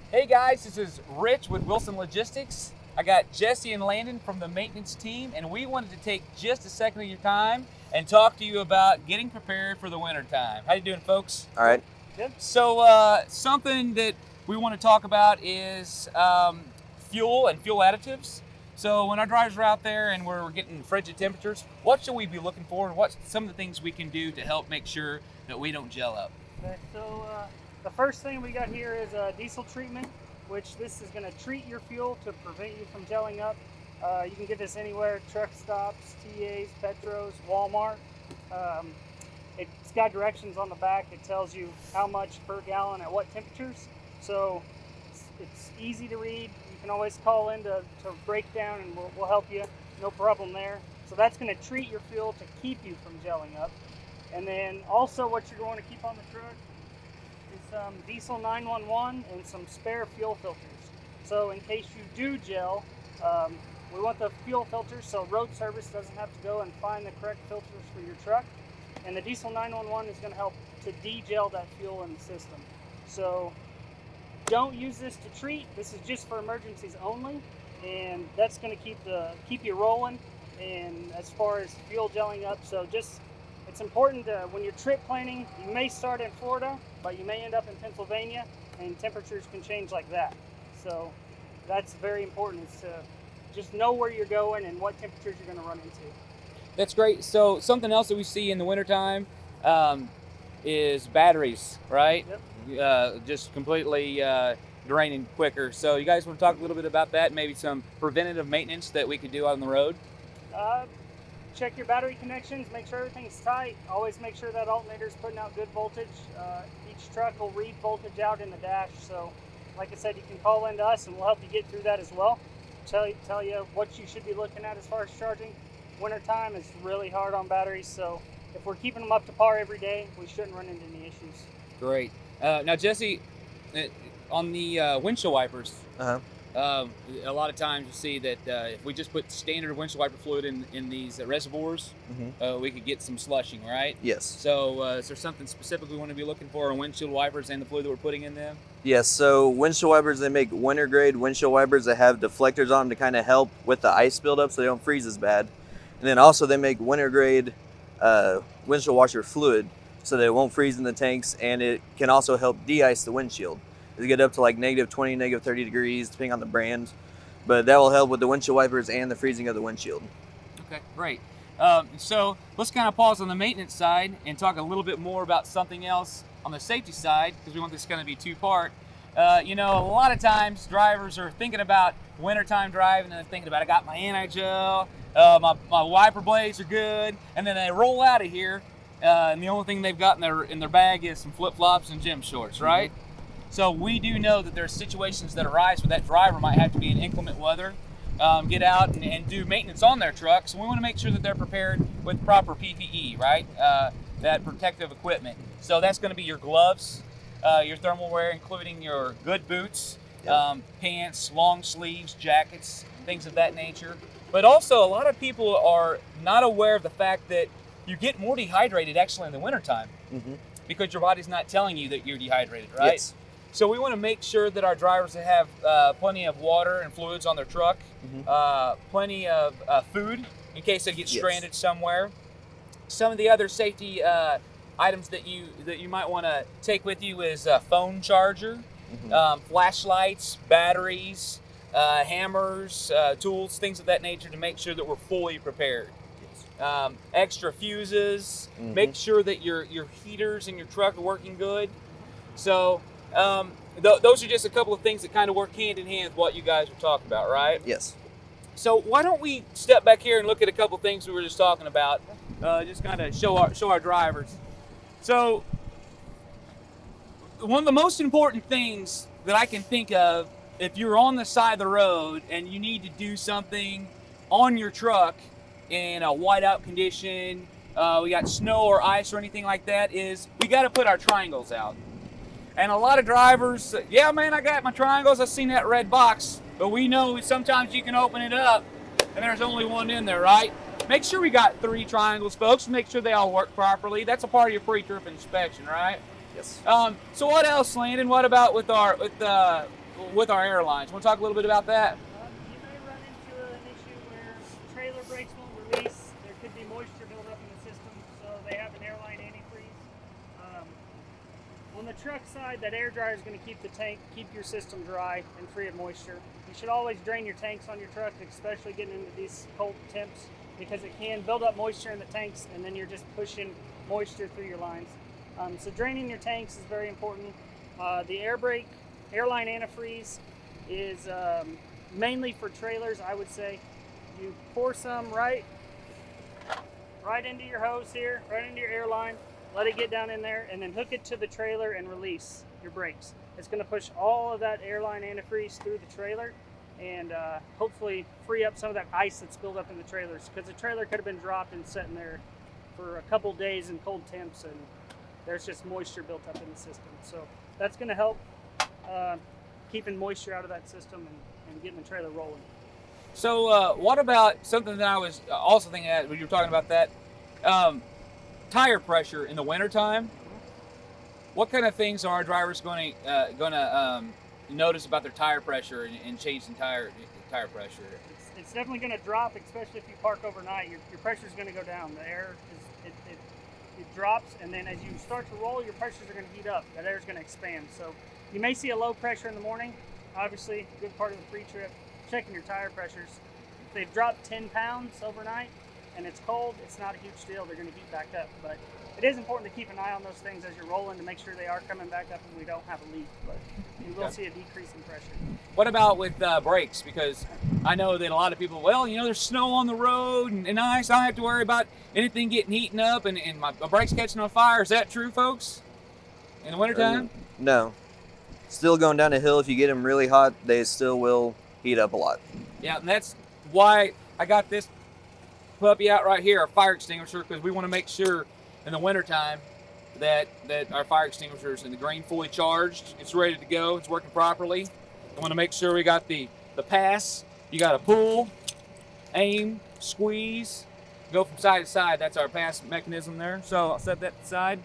Hey guys, this is Rich with Wilson Logistics. I got Jesse and Landon from the maintenance team, and we wanted to take just a second of your time and talk to you about getting prepared for the winter time. How you doing, folks? All right. Good. So something that we want to talk about is fuel and fuel additives. So when our drivers are out there and we're getting frigid temperatures, what should we be looking for, and what's some of the things we can do to help make sure that we don't gel up? Okay, so the first thing we got here is diesel treatment, which this is going to treat your fuel to prevent you from gelling up. You can get this anywhere, truck stops, TAs, Petros, Walmart. It's got directions on the back. It tells you how much per gallon at what temperatures. So it's easy to read. You can always call in to break down and we'll help you. No problem there. So that's going to treat your fuel to keep you from gelling up. And then also what you're going to keep on the truck is some diesel 911 and some spare fuel filters. So in case you do gel, we want the fuel filters so road service doesn't have to go and find the correct filters for your truck. And the diesel 911 is going to help to de-gel that fuel in the system. So don't use this to treat. This is just for emergencies only, and that's going to keep you rolling. And as far as fuel gelling up, so just it's important when you're trip planning, you may start in Florida, but you may end up in Pennsylvania, and temperatures can change like that. So that's very important, is to just know where you're going and what temperatures you're going to run into. That's great. So something else that we see in the wintertime is batteries, right? Yep. Just completely draining quicker. So you guys want to talk a little bit about that, maybe some preventative maintenance that we could do out on the road? Check your battery connections, make sure everything's tight. Always make sure that alternator's putting out good voltage. Each truck will read voltage out in the dash. So like I said, you can call into us and we'll help you get through that as well. Tell you what you should be looking at as far as charging. Wintertime is really hard on batteries, so if we're keeping them up to par every day, we shouldn't run into any issues. Great. Now, Jesse, on the windshield wipers, a lot of times you see that if we just put standard windshield wiper fluid in these reservoirs, we could get some slushing, right? Yes. So is there something specific we want to be looking for on windshield wipers and the fluid that we're putting in them? Yes. So windshield wipers, they make winter grade windshield wipers that have deflectors on them to kind of help with the ice buildup so they don't freeze as bad. And then also they make winter grade windshield washer fluid so that it won't freeze in the tanks, and it can also help de-ice the windshield. It get up to like -20, -30 degrees depending on the brand, but that will help with the windshield wipers and the freezing of the windshield. Okay, great. So let's kind of pause on the maintenance side and talk a little bit more about something else on the safety side, because we want this kind of be two-part. A lot of times drivers are thinking about wintertime driving and they're thinking about, I got my anti-gel, my wiper blades are good, and then they roll out of here and the only thing they've got in their bag is some flip-flops and gym shorts, right? So we do know that there are situations that arise where that driver might have to be in inclement weather, get out and do maintenance on their truck. So we want to make sure that they're prepared with proper PPE, right? That protective equipment. So that's going to be your gloves, your thermal wear, including your good boots, pants, long sleeves, jackets, things of that nature. But also a lot of people are not aware of the fact that you get more dehydrated actually in the wintertime because your body's not telling you that you're dehydrated, right? Yes. So we want to make sure that our drivers have plenty of water and fluids on their truck, plenty of food in case they get stranded somewhere. Some of the other safety items that you might want to take with you is a phone charger, flashlights, batteries, hammers, tools, things of that nature to make sure that we're fully prepared. Extra fuses, make sure that your heaters in your truck are working good. So those are just a couple of things that kind of work hand in hand with what you guys were talking about, right? Yes. So why don't we step back here and look at a couple of things we were just talking about, just kind of show our drivers. So one of the most important things that I can think of, if you're on the side of the road and you need to do something on your truck in a whiteout condition, we got snow or ice or anything like that, is we got to put our triangles out. And a lot of drivers, yeah, man, I got my triangles. I've seen that red box. But we know sometimes you can open it up and there's only one in there, right? Make sure we got 3 triangles, folks. Make sure they all work properly. That's a part of your pre-trip inspection, right? Yes. So what else, Landon? What about with with our airlines. Want to talk a little bit about that? You may run into an issue where trailer brakes won't release. There could be moisture built up in the system, so they have an airline antifreeze. On the truck side, that air dryer is going to keep your system dry and free of moisture. You should always drain your tanks on your truck, especially getting into these cold temps, because it can build up moisture in the tanks, and then you're just pushing moisture through your lines. So draining your tanks is very important. The air brake, airline antifreeze is mainly for trailers, I would say. You pour some right into your hose here, right into your airline, let it get down in there, and then hook it to the trailer and release your brakes. It's going to push all of that airline antifreeze through the trailer and hopefully free up some of that ice that's built up in the trailers, because the trailer could have been dropped and sitting there for a couple days in cold temps, and there's just moisture built up in the system. So that's going to help keeping moisture out of that system and getting the trailer rolling. So what about something that I was also thinking at when you were talking about that, tire pressure in the wintertime? What kind of things are our drivers going to notice about their tire pressure and changing tire pressure? It's definitely going to drop, especially if you park overnight. Your pressure is going to go down. The air it drops, and then as you start to roll, your pressures are going to heat up. That air is going to expand. So you may see a low pressure in the morning. Obviously, a good part of the pre-trip, checking your tire pressures. If they've dropped 10 pounds overnight and it's cold, it's not a huge deal. They're going to heat back up. But it is important to keep an eye on those things as you're rolling to make sure they are coming back up and we don't have a leak. But you will see a decrease in pressure. What about with brakes? Because I know that a lot of people, there's snow on the road and ice. I don't have to worry about anything getting heating up and my brakes catching on fire. Is that true, folks? In the wintertime? No. Still going down a hill, if you get them really hot, they still will heat up a lot. Yeah, and that's why I got this puppy out right here, our fire extinguisher, because we want to make sure in the wintertime that our fire extinguisher is in the green, fully charged. It's ready to go. It's working properly. I want to make sure we got the pass. You got to pull, aim, squeeze, go from side to side. That's our pass mechanism there. So I'll set that aside.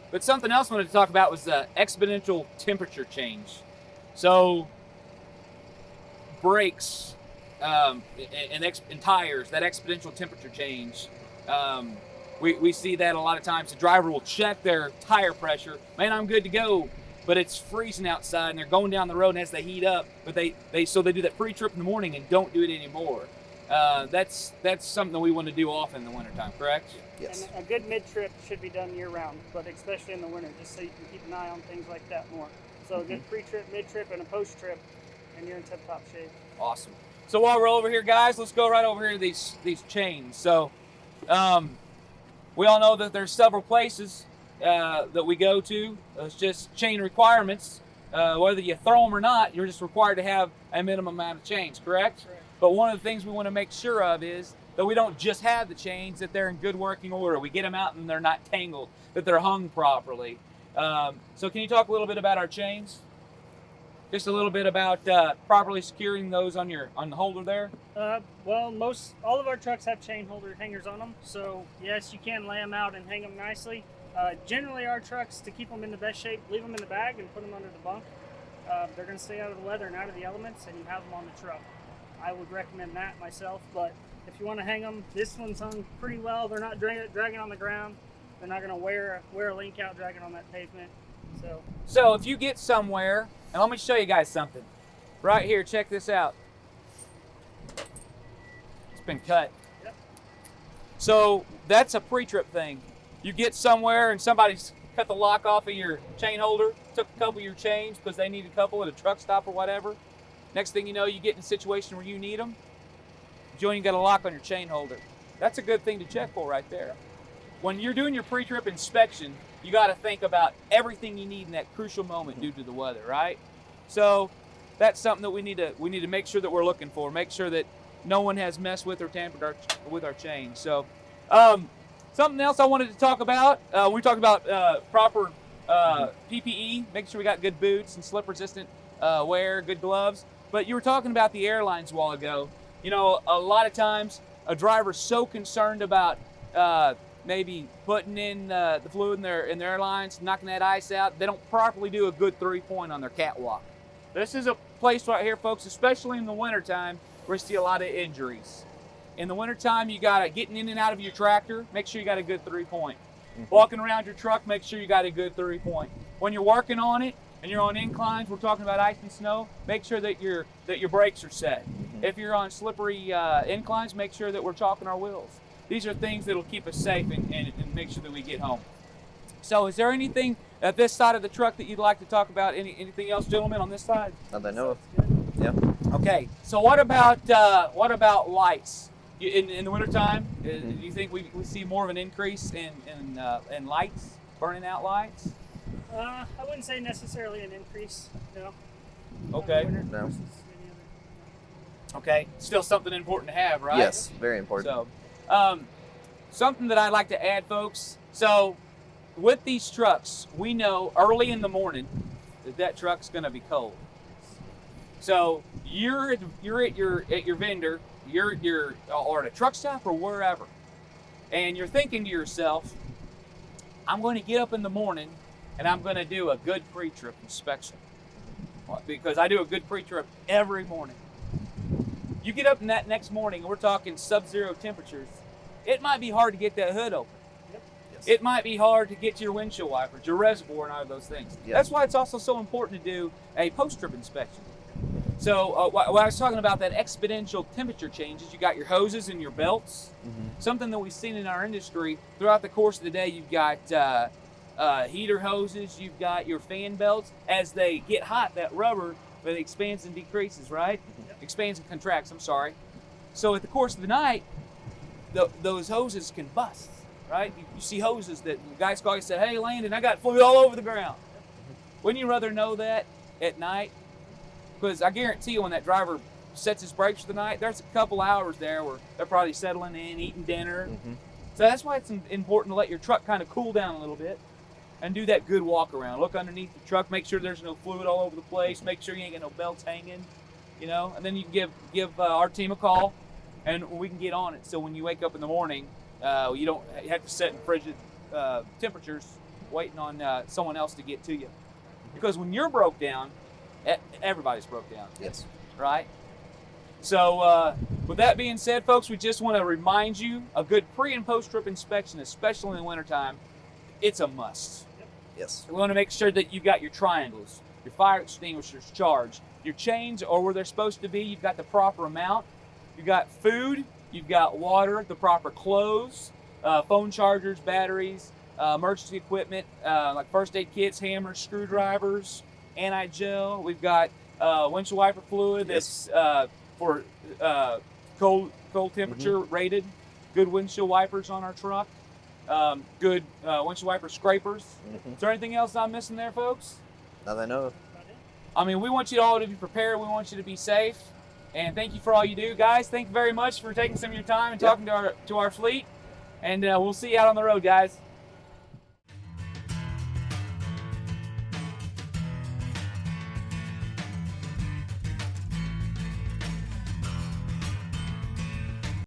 But something else I wanted to talk about was the exponential temperature change. So brakes and tires, that exponential temperature change. We see that a lot of times. The driver will check their tire pressure. Man, I'm good to go, but it's freezing outside and they're going down the road, and as they heat up, but they do that pre-trip in the morning and don't do it anymore. That's something that we want to do often in the wintertime, correct? Yes. And a good mid-trip should be done year-round, but especially in the winter, just so you can keep an eye on things like that more. So a good pre-trip, mid-trip, and a post-trip, and you're in tip-top shape. Awesome. So while we're over here, guys, let's go right over here to these chains. So we all know that there's several places that we go to. It's just chain requirements. Whether you throw them or not, you're just required to have a minimum amount of chains, correct? Correct. But one of the things we want to make sure of is that we don't just have the chains, that they're in good working order. We get them out and they're not tangled, that they're hung properly. So can you talk a little bit about our chains? Just a little bit about properly securing those on the holder there. Well, all of our trucks have chain holder hangers on them. So yes, you can lay them out and hang them nicely. Generally, our trucks, to keep them in the best shape, leave them in the bag and put them under the bunk. They're going to stay out of the weather and out of the elements, and you have them on the truck. I would recommend that myself, but if you want to hang them, this one's hung pretty well. They're not dragging on the ground. They're not going to wear a link out dragging on that pavement. So if you get somewhere, and let me show you guys something. Right here, check this out. It's been cut. Yep. So that's a pre-trip thing. You get somewhere and somebody's cut the lock off of your chain holder, took a couple of your chains because they need a couple at a truck stop or whatever. Next thing you know, you get in a situation where you need them. You ain't got a lock on your chain holder. That's a good thing to check for right there. When you're doing your pre-trip inspection, you got to think about everything you need in that crucial moment due to the weather, right? So that's something that we need to make sure that we're looking for. Make sure that no one has messed with or tampered with our chains. So something else I wanted to talk about. We talked about proper PPE, making sure we got good boots and slip-resistant wear, good gloves. But you were talking about the airlines a while ago. You know, a lot of times a driver's so concerned about maybe putting in the fluid in their airlines, knocking that ice out, they don't properly do a good 3-point on their catwalk. This is a place right here, folks, especially in the wintertime, where we see a lot of injuries. In the wintertime, you got to getting in and out of your tractor, make sure you got a good 3-point. Walking around your truck, make sure you got a good 3-point. When you're working on it and you're on inclines, we're talking about ice and snow, make sure that your brakes are set. If you're on slippery inclines, make sure that we're chalking our wheels. These are things that will keep us safe and make sure that we get home. So is there anything at this side of the truck that you'd like to talk about? Anything else, gentlemen, on this side? Not that I know of. Yeah. Okay, so what about lights? In the wintertime, do you think we see more of an increase in lights, burning out lights? I wouldn't say necessarily an increase, no. Okay. No. Okay, still something important to have, right? Yes, very important. So, something that I'd like to add, folks. So, with these trucks, we know early in the morning that truck's going to be cold. So you're at your vendor, you're or at a truck stop or wherever, and you're thinking to yourself, I'm going to get up in the morning and I'm going to do a good pre-trip inspection, because I do a good pre-trip every morning. You get up in that next morning and we're talking sub-zero temperatures. It might be hard to get that hood open. Yes. It might be hard to get to your windshield wipers, your reservoir, and all of those things. Yes. That's why it's also so important to do a post-trip inspection. So when I was talking about that exponential temperature changes, you got your hoses and your belts. Something that we've seen in our industry throughout the course of the day, you've got heater hoses, you've got your fan belts. As they get hot, that rubber it expands and decreases, right? Expands and contracts, I'm sorry. So at the course of the night, those hoses can bust, right? You see hoses that guys call you and say, hey, Landon, I got fluid all over the ground. Wouldn't you rather know that at night? Because I guarantee you when that driver sets his brakes for the night, there's a couple hours there where they're probably settling in, eating dinner. So that's why it's important to let your truck kind of cool down a little bit and do that good walk around. Look underneath the truck, make sure there's no fluid all over the place, make sure you ain't got no belts hanging, and then you can give our team a call and we can get on it. So when you wake up in the morning, you don't have to sit in frigid temperatures waiting on someone else to get to you. Because when you're broke down, everybody's broke down. Yes. Right? So with that being said, folks, we just want to remind you a good pre- and post-trip inspection, especially in the wintertime, it's a must. Yes. We want to make sure that you've got your triangles, your fire extinguishers charged, your chains are where they're supposed to be, you've got the proper amount, you've got food, you've got water, the proper clothes, phone chargers, batteries, emergency equipment, like first aid kits, hammers, screwdrivers, anti-gel. We've got windshield wiper fluid that's for cold temperature rated. Good windshield wipers on our truck. Good windshield wiper scrapers. Is there anything else I'm missing there, folks? Not that I know of. I mean, we want you all to be prepared. We want you to be safe. And thank you for all you do. Guys, thank you very much for taking some of your time and talking to our fleet. And we'll see you out on the road, guys.